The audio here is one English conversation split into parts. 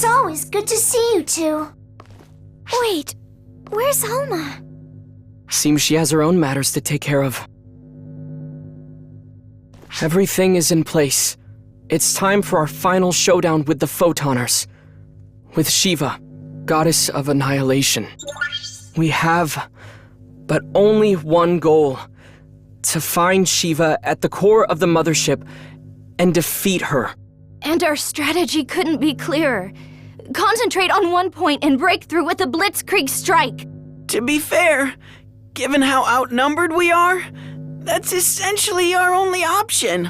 As always, good to see you two. Wait, where's Homa? Seems she has her own matters to take care of. Everything is in place. It's time for our final showdown with the Photoners. With Shiva, goddess of annihilation. We have but only one goal: to find Shiva at the core of the mothership and defeat her. And our strategy couldn't be clearer. Concentrate on one point and break through with a blitzkrieg strike. To be fair, given how outnumbered we are, that's essentially our only option.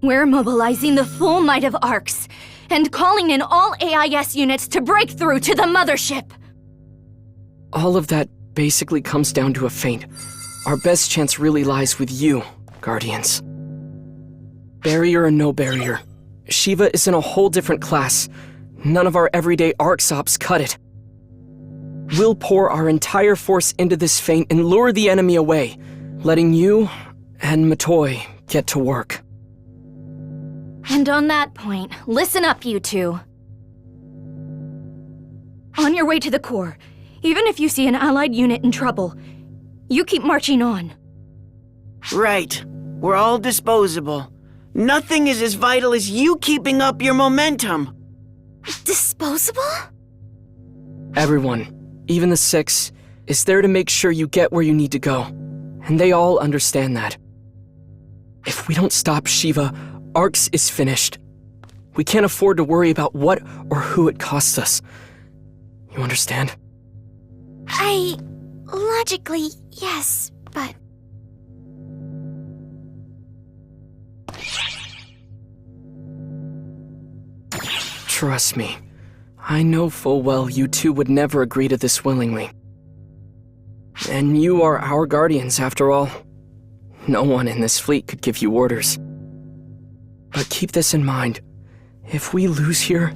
We're mobilizing the full might of ARCs and calling in all AIS units to break through to the mothership. All of that basically comes down to a feint. Our best chance really lies with you, Guardians. Barrier or no barrier, Shiva is in a whole different class. None of our everyday ARCs ops cut it. We'll pour our entire force into this feint and lure the enemy away, letting you and Matoy get to work. And on that point, listen up, you two. On your way to the core, even if you see an allied unit in trouble, you keep marching on. Right. We're all disposable. Nothing is as vital as you keeping up your momentum. Disposable? Everyone, even the Six, is there to make sure you get where you need to go. And they all understand that. If we don't stop Shiva, ARCS is finished. We can't afford to worry about what or who it costs us. You understand? Logically, yes, but... Trust me, I know full well you two would never agree to this willingly. And you are our guardians, after all. No one in this fleet could give you orders. But keep this in mind. If we lose here,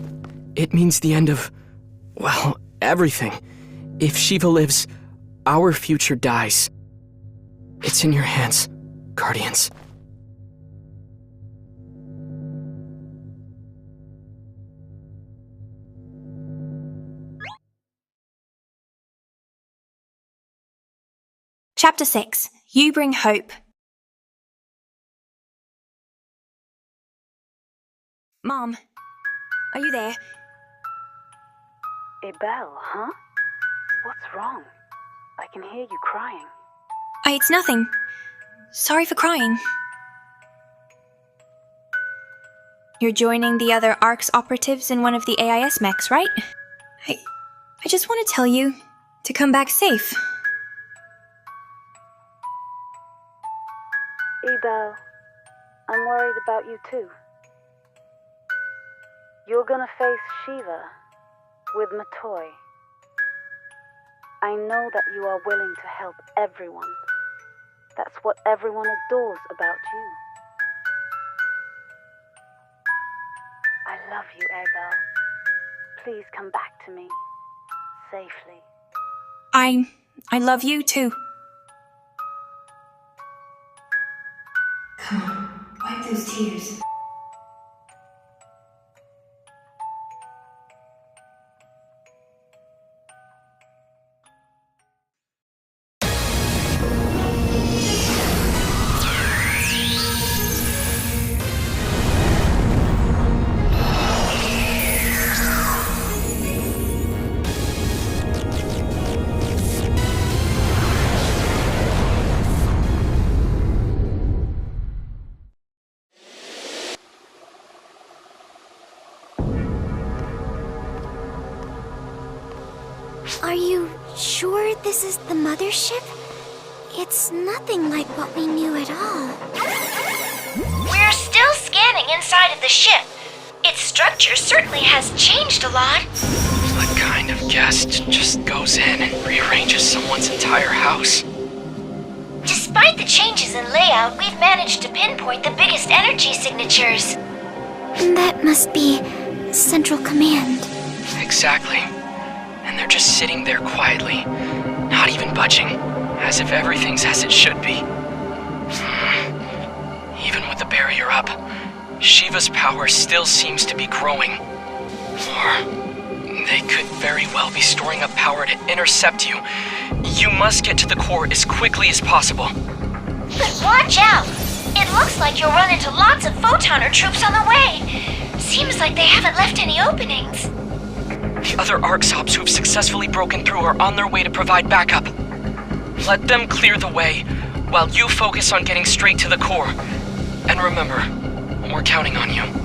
it means the end of, well, everything. If Shiva lives, our future dies. It's in your hands, Guardians. Chapter 6. You Bring Hope. Mom, are you there? Belle, huh? What's wrong? I can hear you crying. It's nothing. Sorry for crying. You're joining the other ARCS operatives in one of the AIS mechs, right? I just want to tell you to come back safe. Belle, I'm worried about you too. You're gonna face Shiva with Matoy. I know that you are willing to help everyone. That's what everyone adores about you. I love you, Belle. Please come back to me safely. I love you too. Come on, wipe those tears. Are you sure this is the mothership? It's nothing like what we knew at all. We're still scanning inside of the ship. Its structure certainly has changed a lot. What kind of guest just goes in and rearranges someone's entire house? Despite the changes in layout, we've managed to pinpoint the biggest energy signatures. That must be Central Command. Exactly. And they're just sitting there quietly, not even budging, as if everything's as it should be. Even with the barrier up, Shiva's power still seems to be growing. very well be storing up power to intercept you. You must get to the core as quickly as possible. But watch out! It looks like you'll run into lots of Photoner troops on the way. Seems like they haven't left any openings. The other ArcSops who've successfully broken through are on their way to provide backup. Let them clear the way, while you focus on getting straight to the core. And remember, we're counting on you.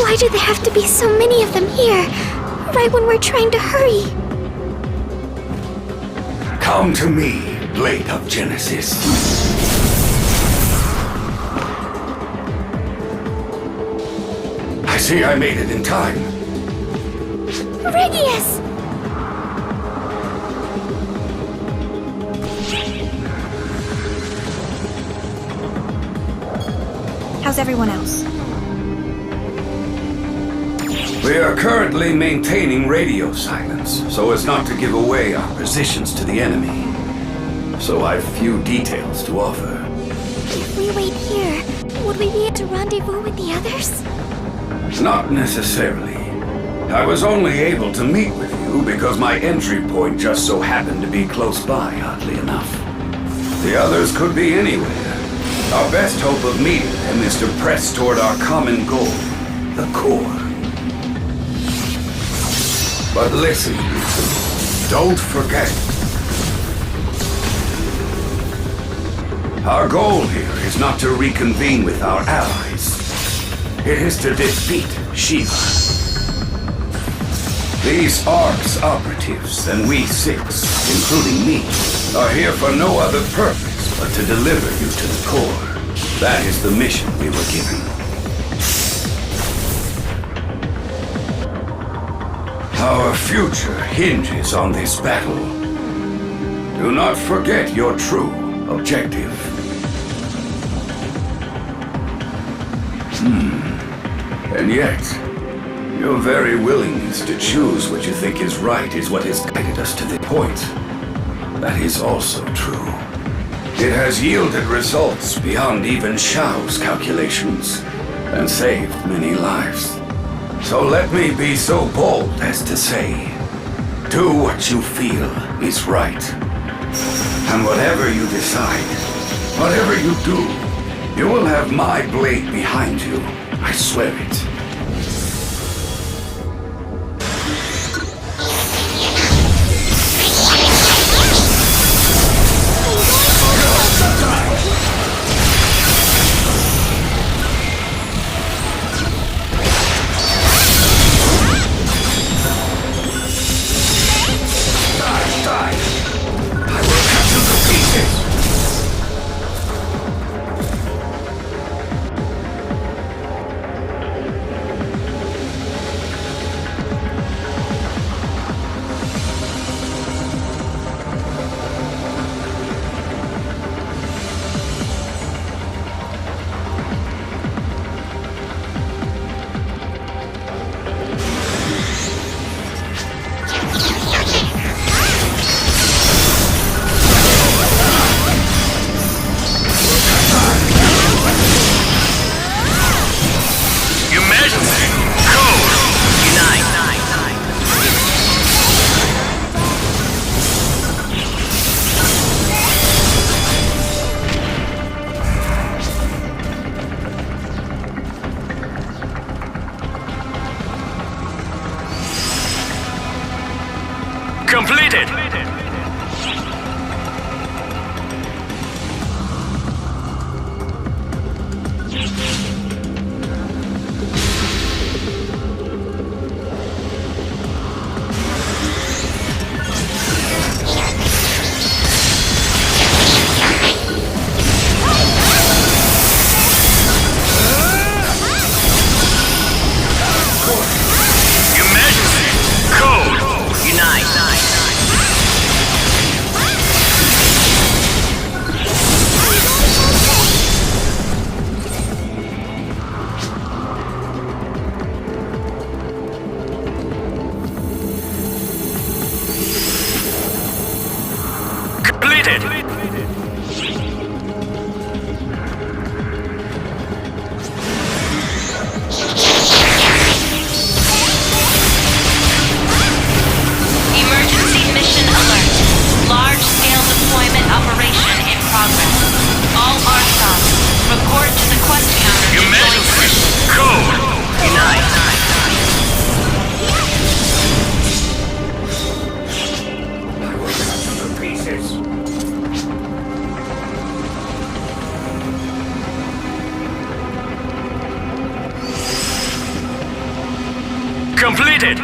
Why do there have to be so many of them here? Right when we're trying to hurry. Come to me, Blade of Genesis. I see I made it in time. Regius! How's everyone else? We are currently maintaining radio silence, so as not to give away our positions to the enemy. So I've few details to offer. If we wait here, would we be able to rendezvous with the others? Not necessarily. I was only able to meet with you because my entry point just so happened to be close by, oddly enough. The others could be anywhere. Our best hope of meeting them is to press toward our common goal, the core. But listen, you two, don't forget. Our goal here is not to reconvene with our allies. It is to defeat Shiva. These ARC's operatives and we six, including me, are here for no other purpose but to deliver you to the core. That is the mission we were given. Our future hinges on this battle. Do not forget your true objective. And yet, your very willingness to choose what you think is right is what has guided us to this point. That is also true. It has yielded results beyond even Shao's calculations, and saved many lives. So let me be so bold as to say, do what you feel is right. And whatever you decide, whatever you do, you will have my blade behind you. I swear it. Completed! Your Majesty, code, unite. completed!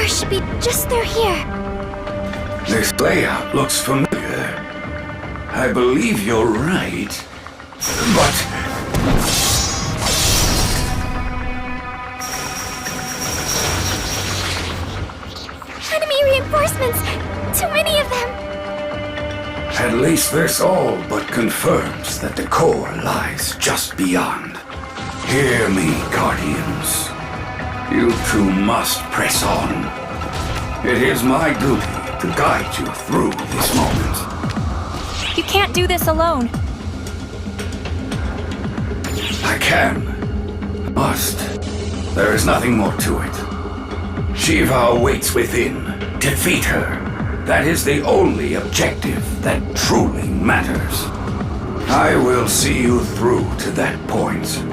Should be just through here. This layout looks familiar. I believe you're right. But... Enemy reinforcements! Too many of them! At least this all but confirms that the core lies just beyond. Hear me, Guardians. You two must press on. It is my duty to guide you through this moment. You can't do this alone. I can. Must. There is nothing more to it. Shiva awaits within. Defeat her. That is the only objective that truly matters. I will see you through to that point.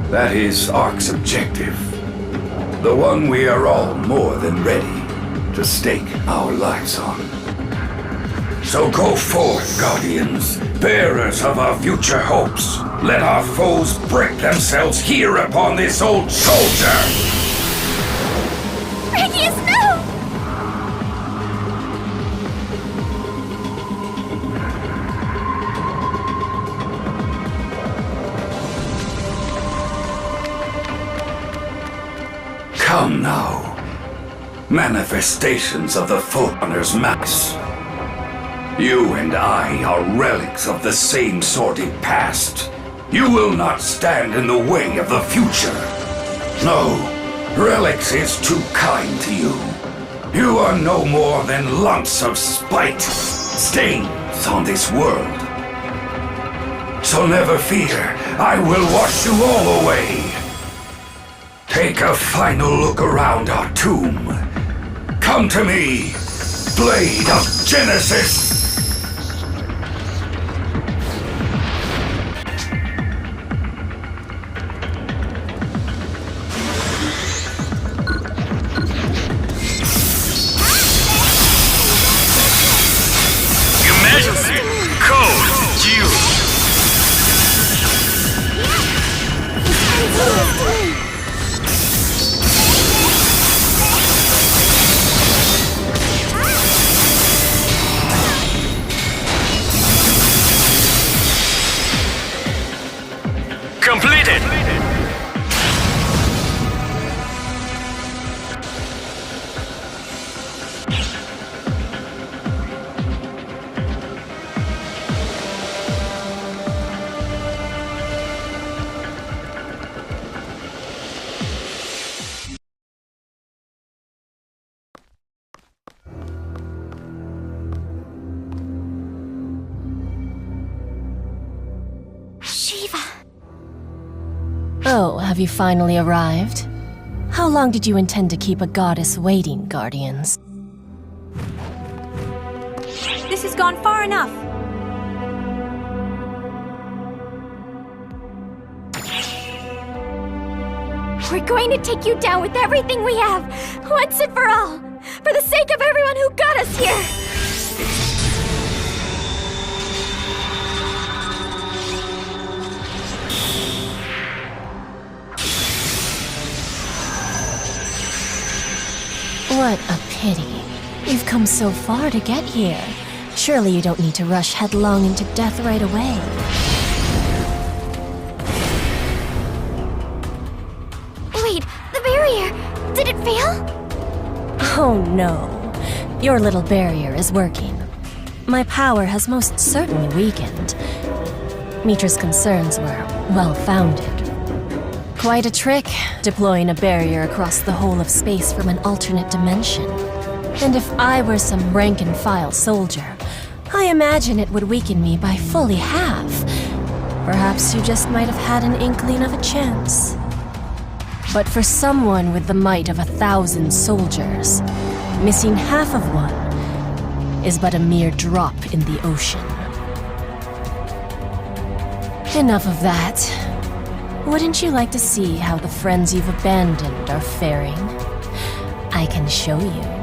That is Ark's objective. The one we are all more than ready to stake our lives on. So go forth, Guardians, bearers of our future hopes. Let our foes break themselves here upon this old soldier! Radius, no! Come now. Manifestations of the Forerunner's mass. You and I are relics of the same sordid past. You will not stand in the way of the future. No, relics is too kind to you. You are no more than lumps of spite, stains on this world. So never fear, I will wash you all away. Take a final look around our tomb. Come to me, Blade of Genesis! Emergency! Code used! So, have you finally arrived? How long did you intend to keep a goddess waiting, Guardians? This has gone far enough. We're going to take you down with everything we have, once and for all, for the sake of everyone who got us here. What a pity. You've come so far to get here. Surely you don't need to rush headlong into death right away. Wait, the barrier! Did it fail? Oh no. Your little barrier is working. My power has most certainly weakened. Mitra's concerns were well-founded. Quite a trick, deploying a barrier across the whole of space from an alternate dimension. And if I were some rank-and-file soldier, I imagine it would weaken me by fully half. Perhaps you just might have had an inkling of a chance. But for someone with the might of 1,000 soldiers, missing half of one is but a mere drop in the ocean. Enough of that. Wouldn't you like to see how the friends you've abandoned are faring? I can show you.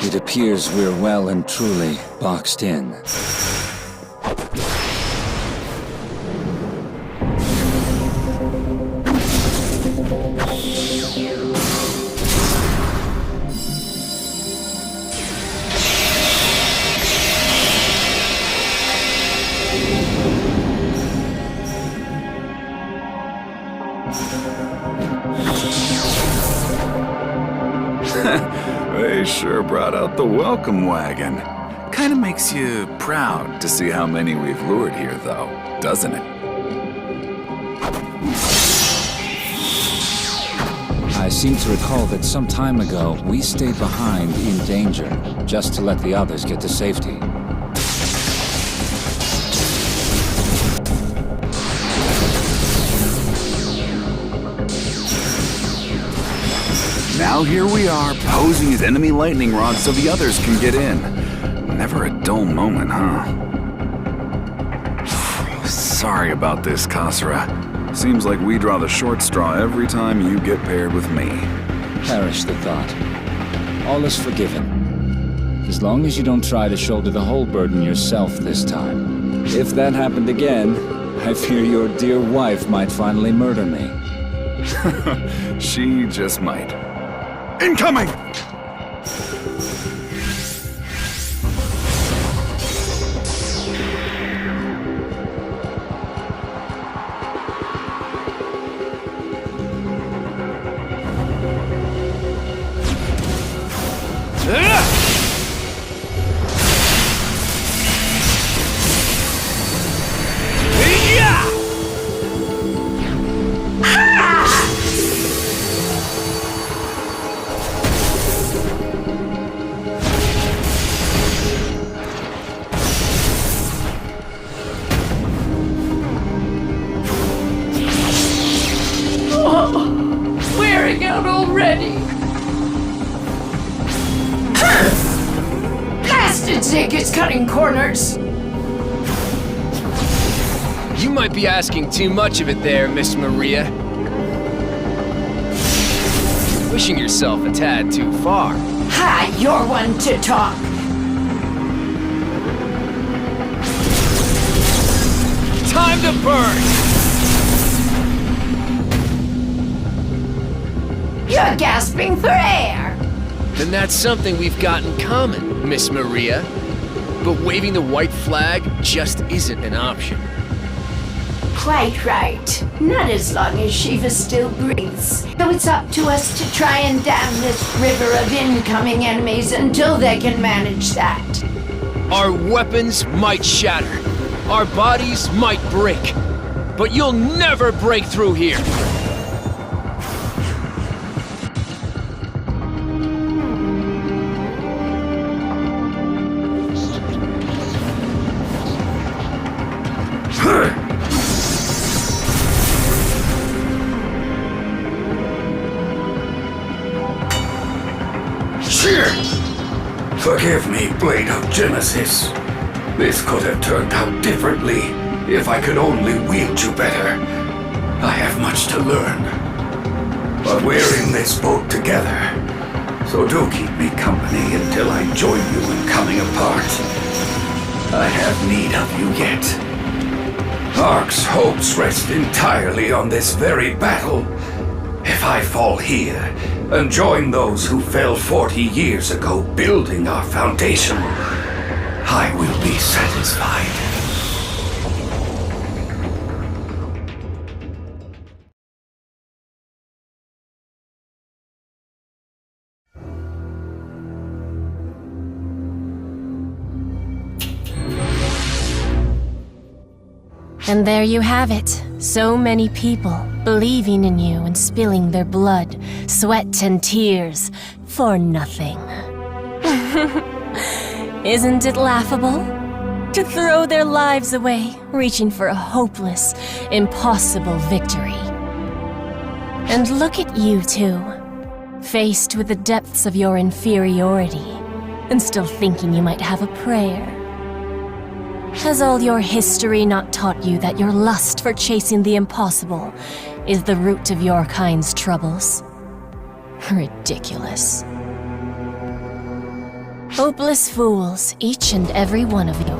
It appears we're well and truly boxed in. They sure brought out the welcome wagon. Kinda makes you proud to see how many we've lured here, though, doesn't it? I seem to recall that some time ago, we stayed behind in danger, just to let the others get to safety. Now here we are, posing as enemy lightning rods so the others can get in. Never a dull moment, huh? Sorry about this, Kasra. Seems like we draw the short straw every time you get paired with me. Perish the thought. All is forgiven. As long as you don't try to shoulder the whole burden yourself this time. If that happened again, I fear your dear wife might finally murder me. She just might. Incoming! Wearing out already. Blasted Zig is cutting corners. You might be asking too much of it there, Miss Maria. Pushing yourself a tad too far. Hi, you're one to talk. Time to burn! You're gasping for air! Then that's something we've got in common, Miss Maria. But waving the white flag just isn't an option. quite right. Not as long as Shiva still breathes. So it's up to us to try and dam this river of incoming enemies until they can manage that. Our weapons might shatter. Our bodies might break. But you'll never break through here. Forgive me, Blade of Genesis. This could have turned out differently if I could only wield you better. I have much to learn. But we're in this boat together, so do keep me company until I join you in coming apart. I have need of you yet. Ark's hopes rest entirely on this very battle. If I fall here and join those who fell 40 years ago building our foundation, I will be satisfied. And there you have it. So many people believing in you and spilling their blood, sweat, and tears for nothing. Isn't it laughable? To throw their lives away, reaching for a hopeless, impossible victory. And look at you two, faced with the depths of your inferiority, and still thinking you might have a prayer. Has all your history not taught you that your lust for chasing the impossible is the root of your kind's troubles? Ridiculous. Hopeless fools, each and every one of you.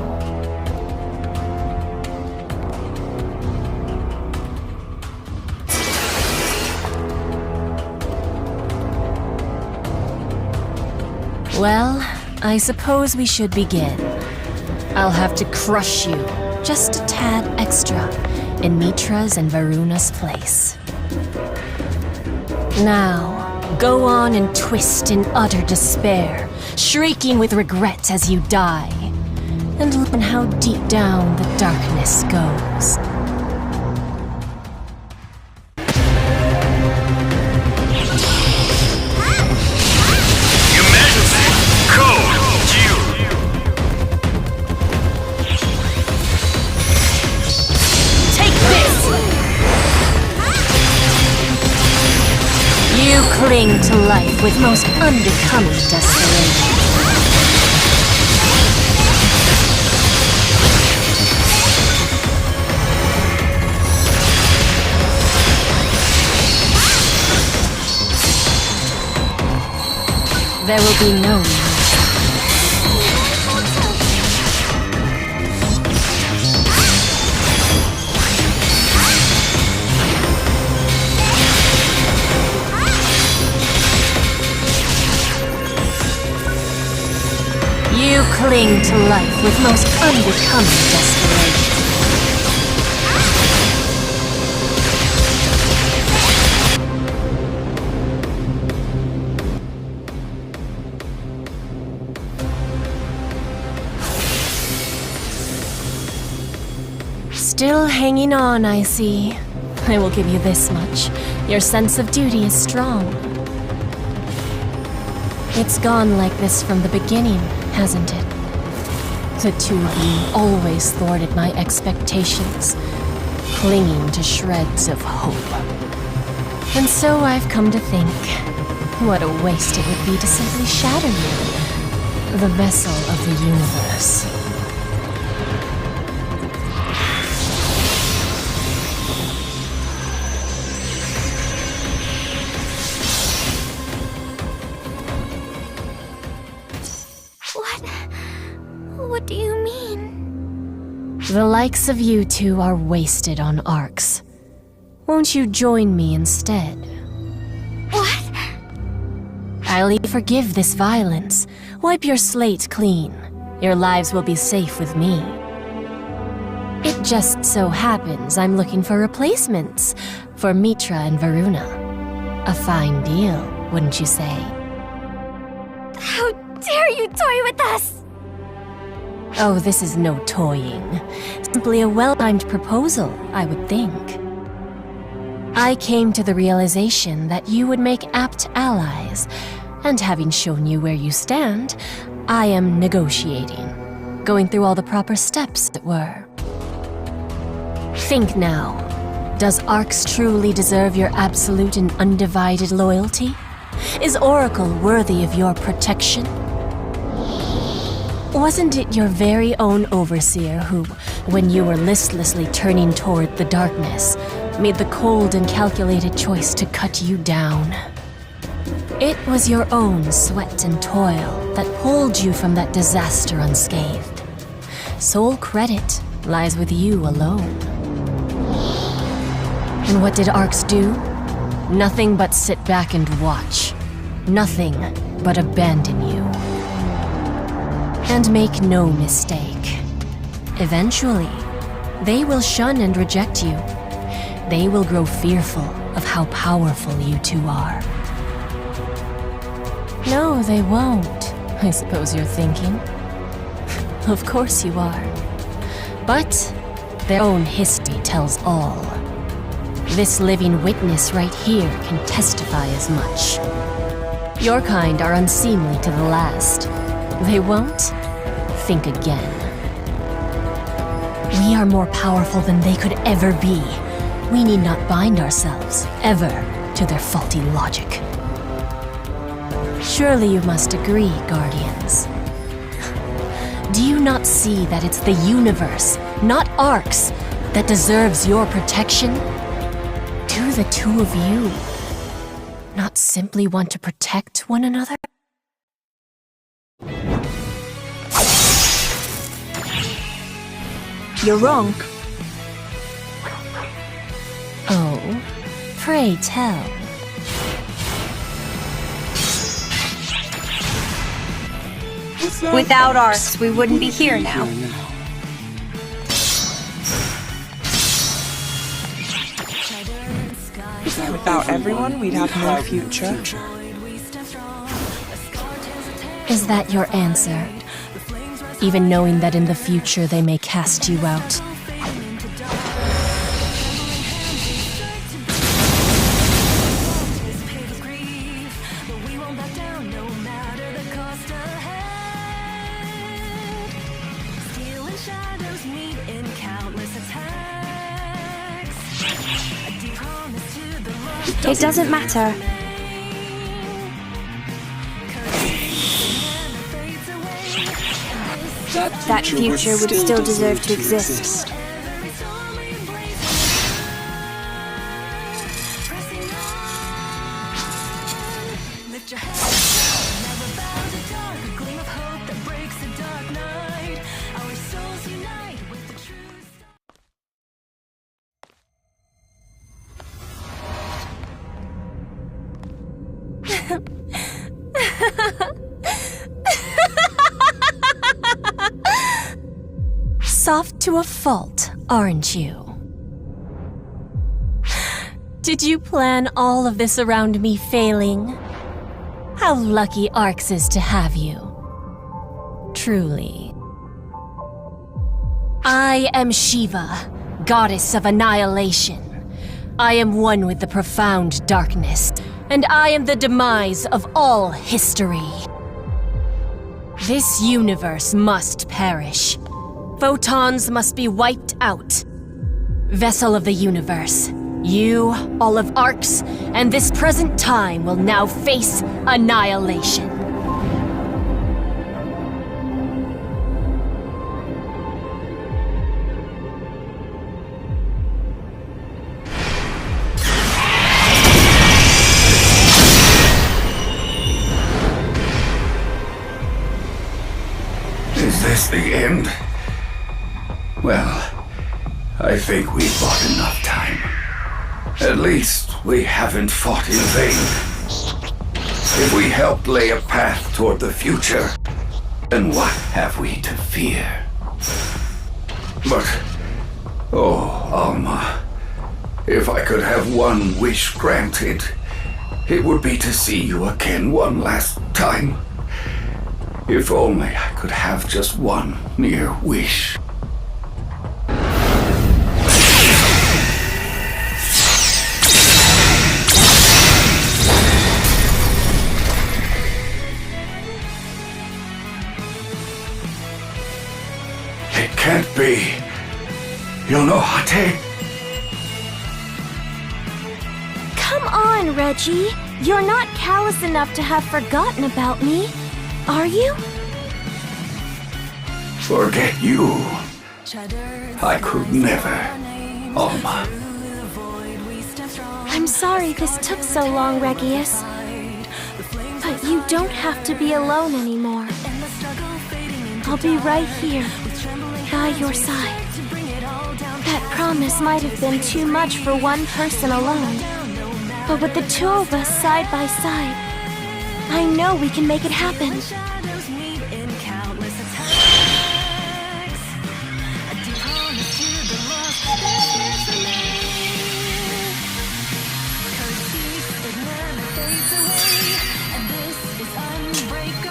Well, I suppose we should begin. I'll have to crush you, just a tad extra, in Mitra's and Varuna's place. Now, go on and twist in utter despair, shrieking with regret as you die, and learn how deep down the darkness goes. Cling to life with most unbecoming desperation. There will be no mercy. You cling to life with most unbecoming desperation. Still hanging on, I see. I will give you this much. Your sense of duty is strong. It's gone like this from the beginning, hasn't it? The two of you always thwarted my expectations, clinging to shreds of hope. And so I've come to think, what a waste it would be to simply shatter you, the vessel of the universe. What do you mean? The likes of you two are wasted on Arcs. Won't you join me instead? What? I'll forgive this violence. Wipe your slate clean. Your lives will be safe with me. It just so happens I'm looking for replacements for Mitra and Varuna. A fine deal, wouldn't you say? How dare you toy with us? Oh, this is no toying. Simply a well-timed proposal, I would think. I came to the realization that you would make apt allies, and having shown you where you stand, I am negotiating, going through all the proper steps, as it were. Think now. Does Arx truly deserve your absolute and undivided loyalty? Is Oracle worthy of your protection? Wasn't it your very own overseer who, when you were listlessly turning toward the darkness, made the cold and calculated choice to cut you down? It was your own sweat and toil that pulled you from that disaster unscathed. Sole credit lies with you alone. And what did Arx do? Nothing but sit back and watch. Nothing but abandon you. And make no mistake. Eventually, they will shun and reject you. They will grow fearful of how powerful you two are. No, they won't, I suppose you're thinking. Of course you are. But their own history tells all. This living witness right here can testify as much. Your kind are unseemly to the last. They won't? Think again. We are more powerful than they could ever be. We need not bind ourselves, ever, to their faulty logic. Surely you must agree, Guardians. Do you not see that it's the universe, not Arx, that deserves your protection? Do the two of you not simply want to protect one another? You're wrong. Oh, pray tell. Without Arx, we wouldn't be here now. Without everyone, we'd have no future. Is that your answer? Even knowing that in the future they may cast you out? It doesn't matter. That future would still deserve to exist. Soft to a fault, aren't you? Did you plan all of this around me failing? How lucky Arx is to have you. Truly. I am Shiva, goddess of annihilation. I am one with the profound darkness, and I am the demise of all history. This universe must perish. Photons must be wiped out. Vessel of the universe, you, all of Arx, and this present time will now face annihilation. Is this the end? Well, I think we've bought enough time. At least we haven't fought in vain. If we helped lay a path toward the future, then what have we to fear? But Oh, Alma. If I could have one wish granted, it would be to see you again one last time. If only I could have just one mere wish. It can't be. Yonohate? Come on, Reggie. You're not callous enough to have forgotten about me, are you? Forget you. I could never, Alma. I'm sorry this took so long, Regius. But you don't have to be alone anymore. I'll be right here, by your side. That promise might have been too much for one person alone. But with the two of us side by side, I know we can make it happen.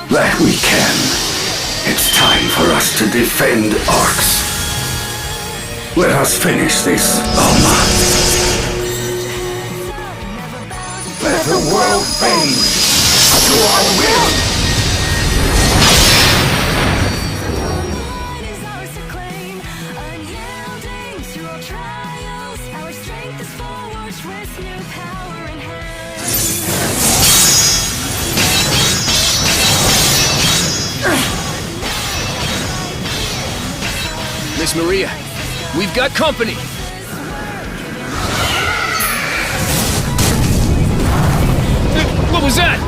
That we can. It's time for us to defend Arx. Let us finish this, Alma. Let the world bend to our will. Miss Maria, we've got company! What was that?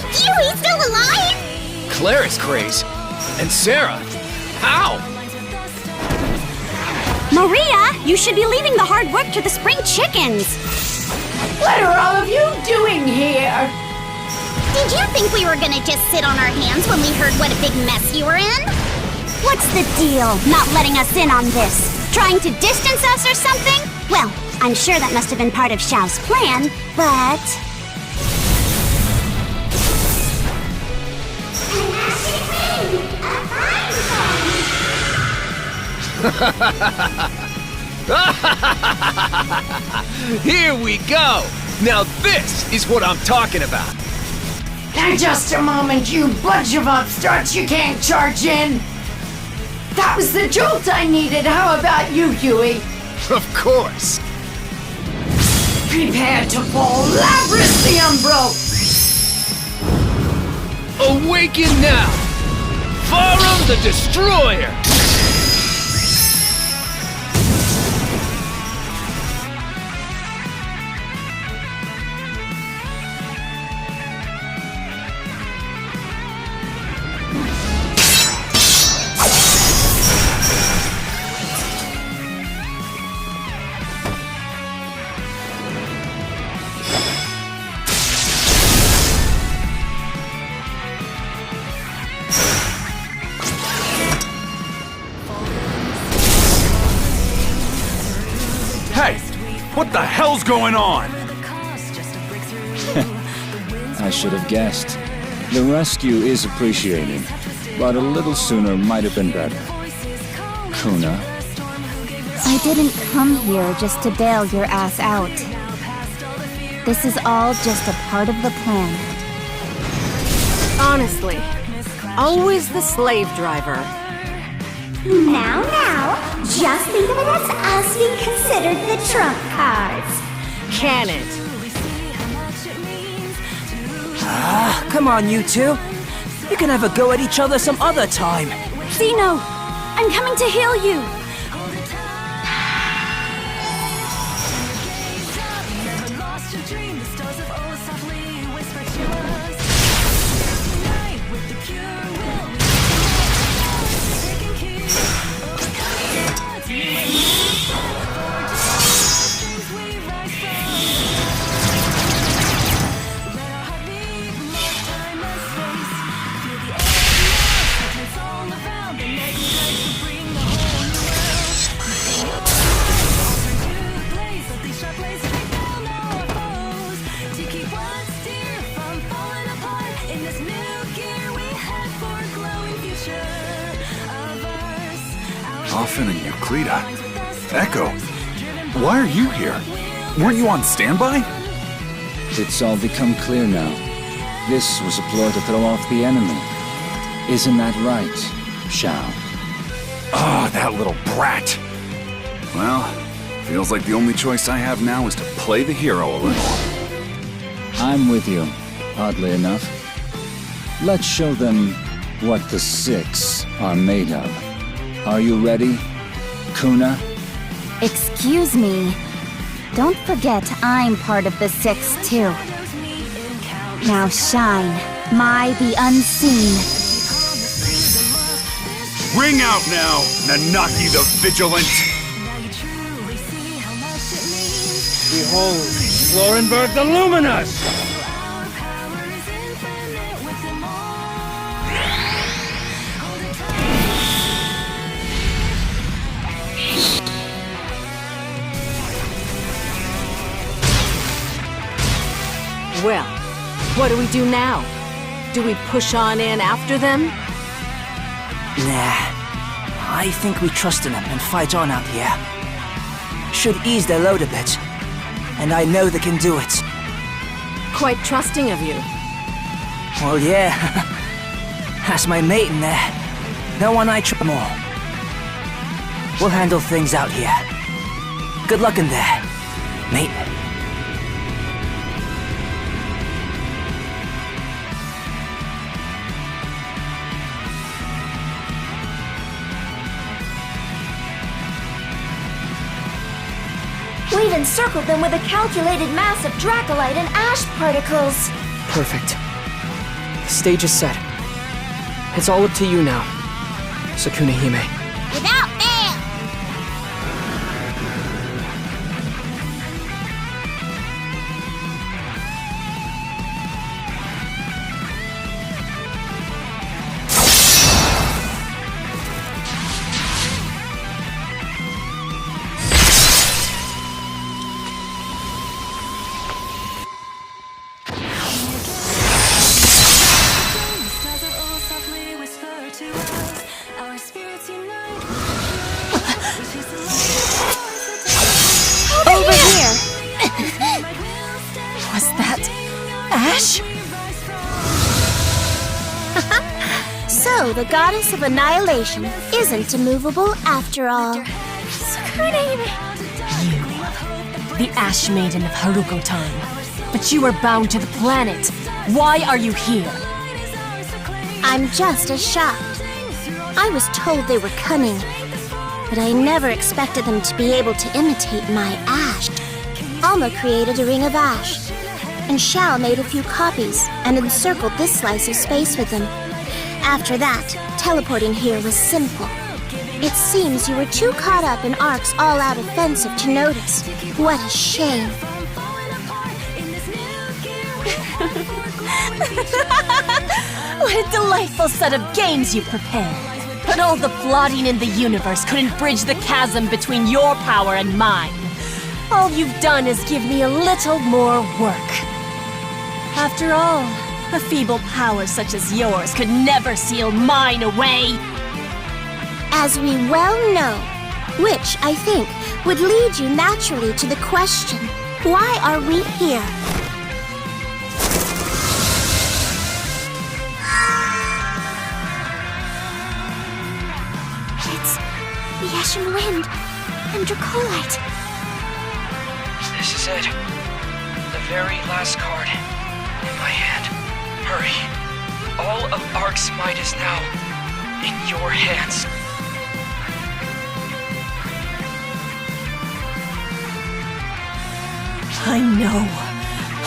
He's still alive? Clara's craze. And Sarah. How? Maria, you should be leaving the hard work to the spring chickens. What are all of you doing here? Did you think we were gonna just sit on our hands when we heard what a big mess you were in? What's the deal? Not letting us in on this? Trying to distance us or something? Well, I'm sure that must have been part of Xiao's plan, but... Here we go! Now this is what I'm talking about! Now just a moment, you bunch of upstarts, you can't charge in! That was the jolt I needed, how about you, Huey? Of course! Prepare to fall, Labrys the Umbro! Awaken now! Farum the Destroyer! Hey! What the hell's going on? I should have guessed. The rescue is appreciated, but a little sooner might have been better. Kuna. I didn't come here just to bail your ass out. This is all just a part of the plan. Honestly, always the slave driver. Now, just think of it as us being considered the trump cards. Can it? Come on, you two. You can have a go at each other some other time. Zeno, I'm coming to heal you. Breathe. Often and Euclida. Echo, why are you here? Weren't you on standby? It's all become clear now. This was a ploy to throw off the enemy. Isn't that right, Shao? Ah, that little brat. Well, feels like the only choice I have now is to play the hero a little. I'm with you, oddly enough. Let's show them what the Six are made of. Are you ready, Kuna? Excuse me. Don't forget I'm part of the Six, too. Now shine, Mai the Unseen. Ring out now, Nanaki the Vigilant! Behold, Florenberg the Luminous! Well, what do we do now? Do we push on in after them? Nah. I think we trust in them and fight on out here. Should ease their load a bit. And I know they can do it. Quite trusting of you. Well, yeah. That's my mate in there. No one I trust more. We'll handle things out here. Good luck in there, mate. We've encircled them with a calculated mass of dracolite and ash particles. Perfect. The stage is set. It's all up to you now, Sukuna Hime. Without fail! Over here! Was that Ash? So, the goddess of annihilation isn't immovable after all. The Ash Maiden of Haruko time. But you are bound to the planet. Why are you here? I'm just as shocked. I was told they were cunning, but I never expected them to be able to imitate my ash. Alma created a ring of ash, and Shao made a few copies and encircled this slice of space with them. After that, teleporting here was simple. It seems you were too caught up in Ark's all-out offensive to notice. What a shame. What a delightful set of games you prepared. But all the plotting in the universe couldn't bridge the chasm between your power and mine. All you've done is give me a little more work. After all, a feeble power such as yours could never seal mine away. As we well know, which, I think, would lead you naturally to the question, why are we here? It's the Ashen Wind and Dracolite. This is it. The very last card in my hand. Hurry. All of Ark's might is now in your hands.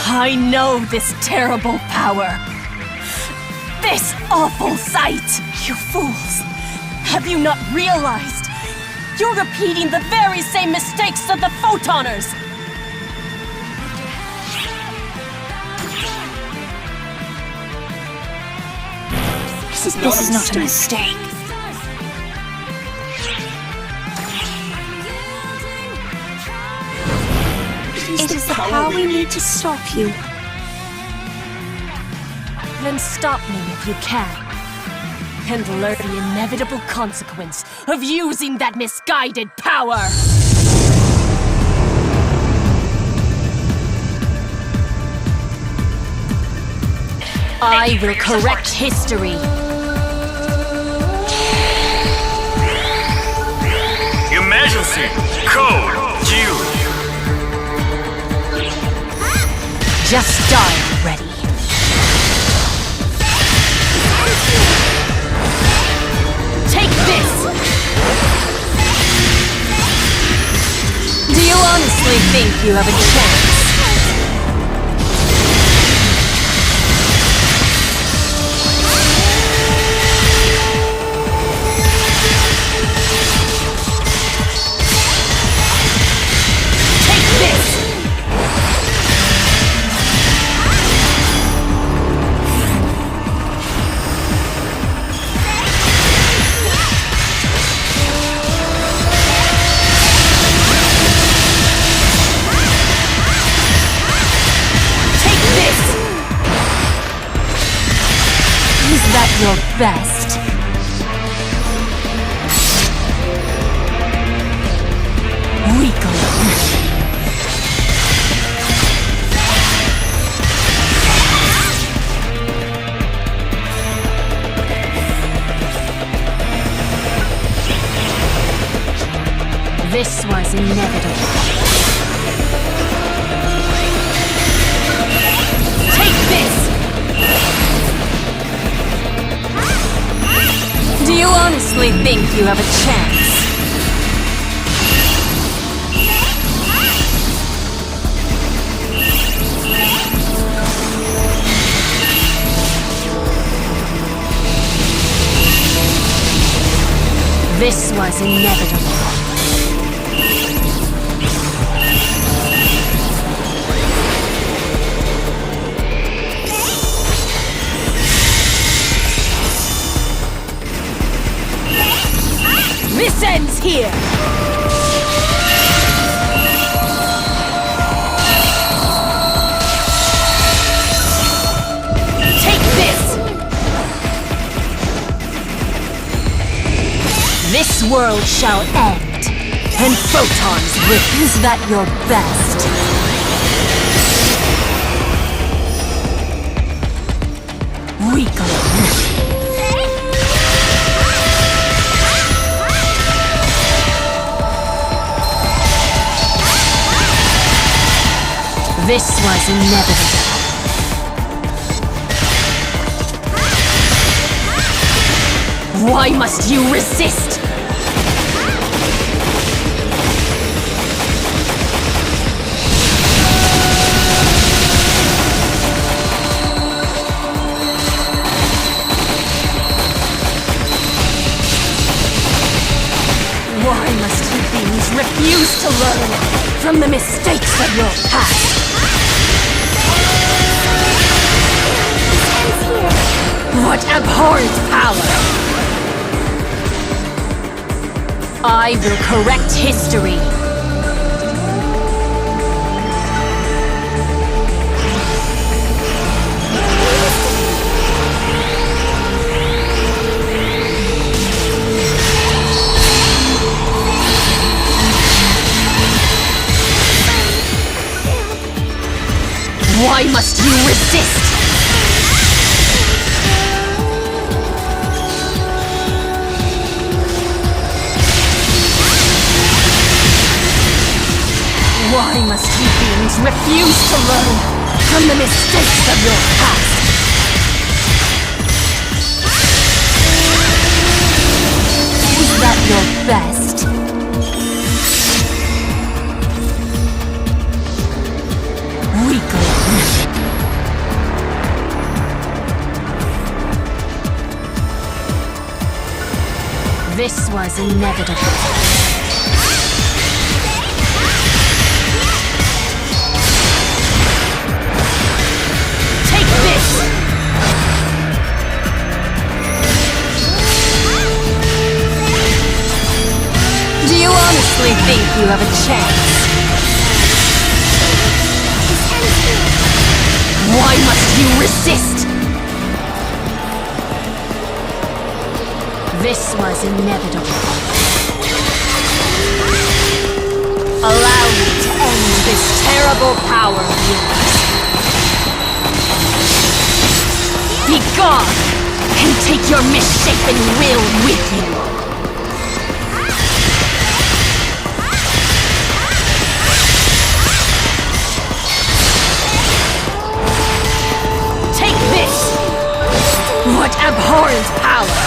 I know this terrible power. This awful sight! You fools! Have you not realized? You're repeating the very same mistakes of the Photoners! This is not a mistake. It is the power we need to stop you. Then stop me if you can. and learn the inevitable consequence of using that misguided power! I will correct history. Emergency! Code! Q! Just die already. Take this! Do you honestly think you have a chance? Your best. Weakling. This was inevitable. Take this! Do you honestly think you have a chance? This was inevitable. This ends here! Take this! This world shall end, and photons will. Is that your best? Weakling. This was inevitable. Why must you resist? Why must you beings refuse to learn from the mistakes of your past? What abhorrent power! I will correct history. Why must you resist? Why must you beings refuse to learn from the mistakes of your past? Is that your best? Weakling. This was inevitable. Do you honestly think you have a chance? Why must you resist? This was inevitable. Allow me to end this terrible power of yours. Be gone, and take your misshapen will with you. Take this! What abhorrent power!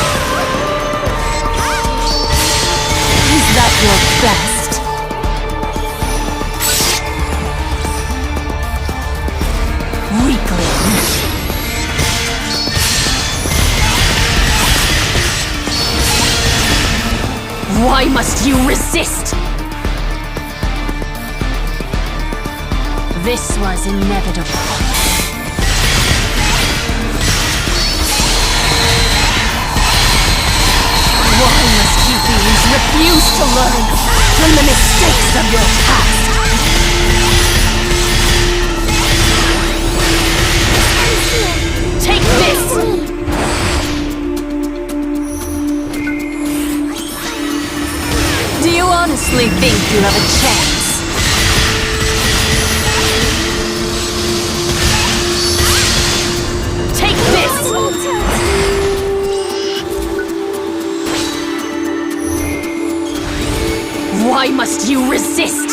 Is that your best? Weakling! Why must you resist? This was inevitable. Why must you beings refuse to learn from the mistakes of your past? Take this! Do you honestly think you have a chance? Take this! Why must you resist?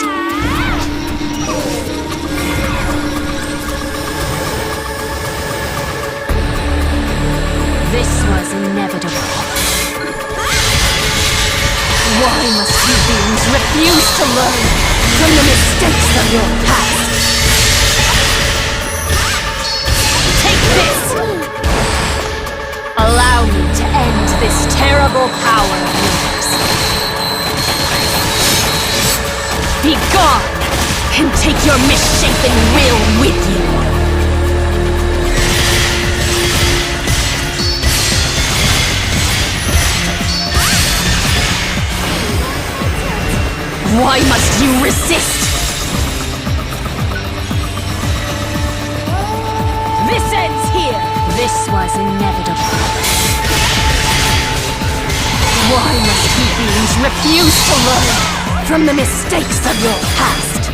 This was inevitable. Why must you beings refuse to learn from the mistakes of your past? Take this! Allow me to end this terrible power of yours. Be gone, and take your misshapen will with you. Why must you resist? This ends here! This was inevitable. Why must you beings refuse to learn from the mistakes of your past?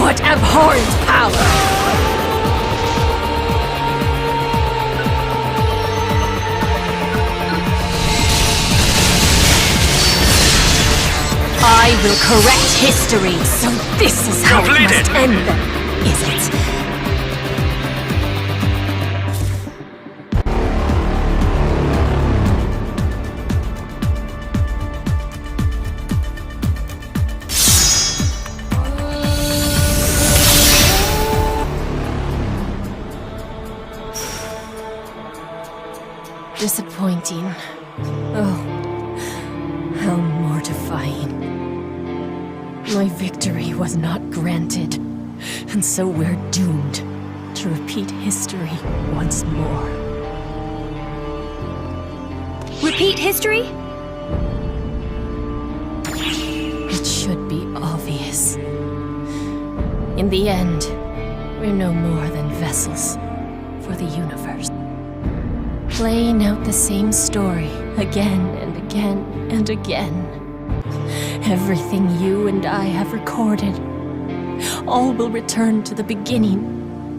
What abhorrent power! I will correct history, so this is how it must end them, is it? Disappointing. Oh, how mortifying. My victory was not granted, and so we're doomed to repeat history once more. Repeat history? It should be obvious. In the end, we're no more than vessels for the universe. Playing out the same story again and again and again. Everything you and I have recorded, all will return to the beginning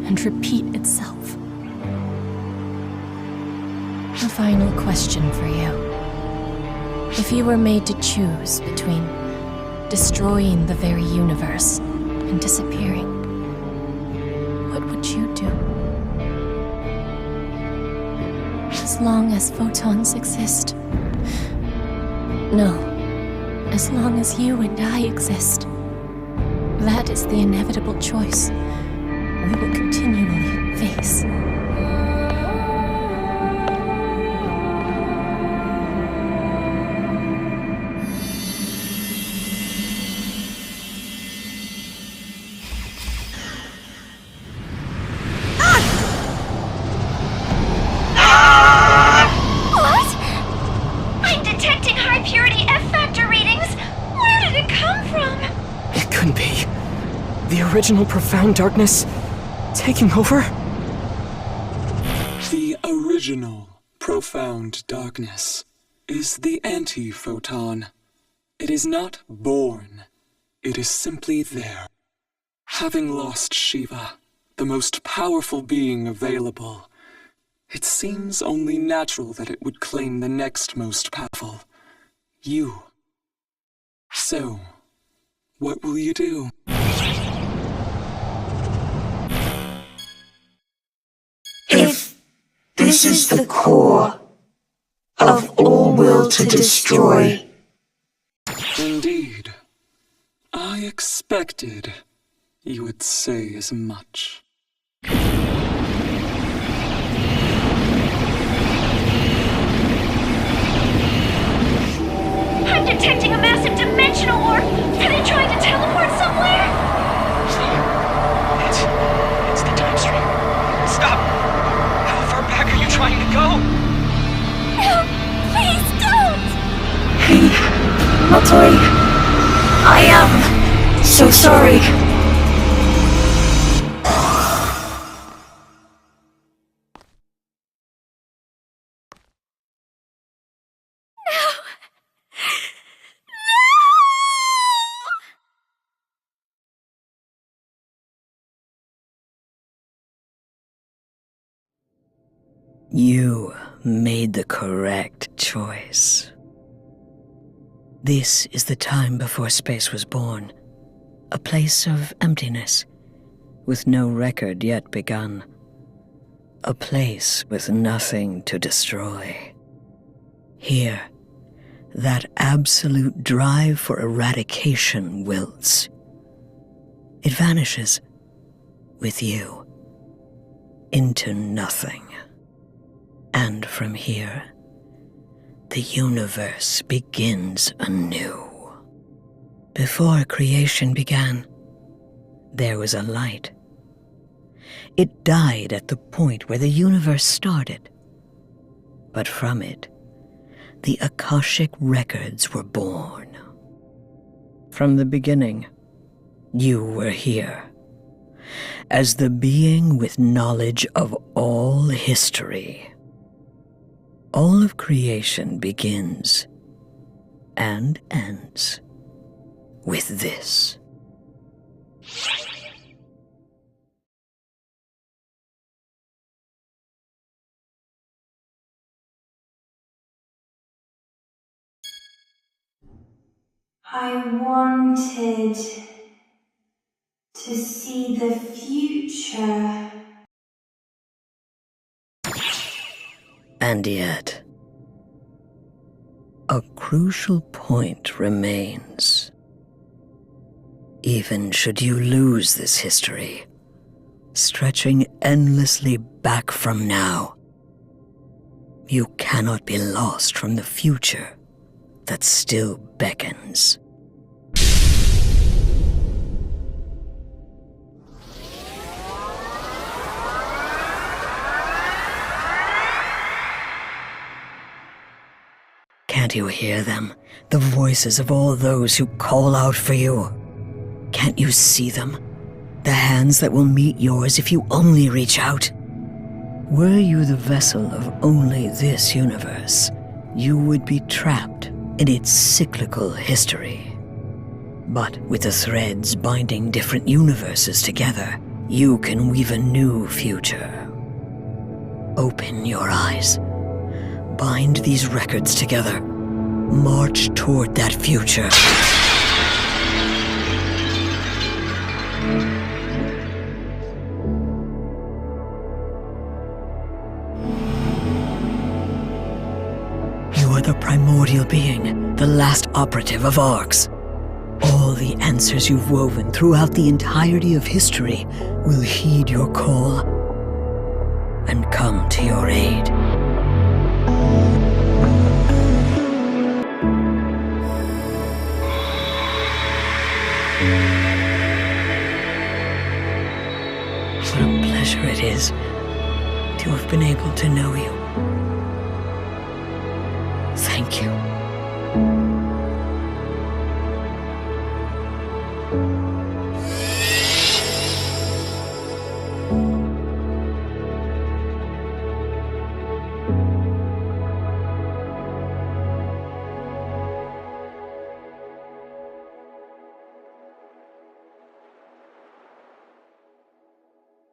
and repeat itself. A final question for you. If you were made to choose between destroying the very universe and disappearing, what would you do? As long as photons exist. No. As long as you and I exist. That is the inevitable choice we will continually face. Original profound darkness taking over? original, profound darkness is the anti-photon. It is not born. It is simply there. Having lost Shiva, the most powerful being available, it seems only natural that it would claim the next most powerful, you. So, what will you do? If this is the core of all will to destroy. Indeed. I expected you would say as much. I'm detecting a massive dimensional orb. Are they trying to teleport somewhere? It's the time stream. Stop! How far back are you trying to go? No! Please don't! Hey, Matoy. I am so sorry. You made the correct choice. This is the time before space was born, a place of emptiness, with no record yet begun, a place with nothing to destroy. Here, that absolute drive for eradication wilts. It vanishes, with you, into nothing. And from here, the universe begins anew. Before creation began, there was a light. It died at the point where the universe started. But from it, the Akashic records were born. From the beginning, you were here, as the being with knowledge of all history. All of creation begins and ends with this. I wanted to see the future. And yet, a crucial point remains. Even should you lose this history, stretching endlessly back from now, you cannot be lost from the future that still beckons. Can't you hear them? The voices of all those who call out for you. Can't you see them? The hands that will meet yours if you only reach out. Were you the vessel of only this universe, you would be trapped in its cyclical history. But with the threads binding different universes together, you can weave a new future. Open your eyes. Bind these records together. March toward that future. You are the primordial being, the last operative of Arcs. All the answers you've woven throughout the entirety of history will heed your call and come to your aid. What a pleasure it is to have been able to know you. Thank you.